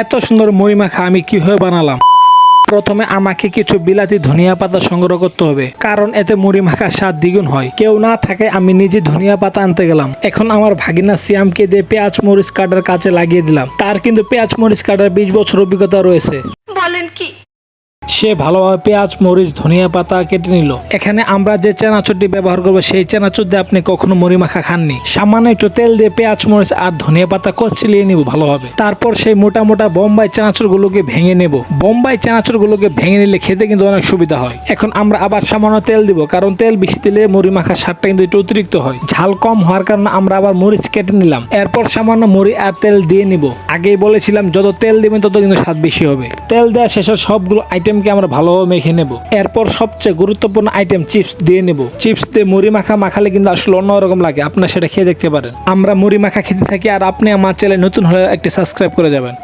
এত সুন্দর মুড়ি মাখা আমি কিভাবে বানালাম। প্রথমে আমাকে কিছু বিলাতি ধনিয়া পাতা সংগ্রহ করতে হবে, কারণ এতে মুড়ি মাখা স্বাদ দ্বিগুণ হয়। কেউ না থাকে আমি নিজে ধনিয়া পাতা আনতে গেলাম। এখন আমার ভাগিনা সিয়ামকে দিয়ে পেঁয়াজ মরিচ কাটার কাছে লাগিয়ে দিলাম। তার কিন্তু পেঁয়াজ মরিচ কাটার 20 বছর অভিজ্ঞতা রয়েছে। বলেন কি? সে ভালোভাবে পেঁয়াজ মরিচ ধনিয়া পাতা কেটে নিল। এখানে আমরা যে চানাচুরটি ব্যবহার করবো সেই চানাচুর দিয়ে আপনি কখনো মুড়ি মাখা খাননি। সামান্য একটু তেল দিয়ে পেঁয়াজ মরিচ আর ধনিয়া পাতা কচলিয়ে নিব ভালোভাবে। তারপর সেই মোটা মোটা বোম্বাই চানাচুর গুলোকে ভেঙে নেব। বোম্বাই চানাচুর গুলোকে ভেঙে নিলে খেতে কিন্তু অনেক সুবিধা হয়। এখন আমরা আবার সামান্য তেল দিব, কারণ তেল বেশি দিলে মুড়ি মাখা স্বাদটা কিন্তু একটু অতিরিক্ত হয়। ঝাল কম হওয়ার কারণে আমরা আবার মরিচ কেটে নিলাম। এরপর সামান্য মুড়ি আর তেল দিয়ে নিব। আগেই বলেছিলাম যত তেল দিবেন তত কিন্তু স্বাদ বেশি হবে। তেল দেওয়া শেষে সবগুলো আইটেমকে আমরা ভালোভাবে মেখে নেব। এরপর সবচেয়ে গুরুত্বপূর্ণ আইটেম চিপস দিয়ে নেব। চিপস দিয়ে মুড়ি মাখা মাখালে কিন্তু আসলে অন্যরকম লাগে। আপনারা সেটা খেয়ে দেখতে পারেন। আমরা মুড়ি মাখা খেতে থাকি, আর আপনি আমার চ্যানেলে নতুন হলে একটি সাবস্ক্রাইব করে যাবেন।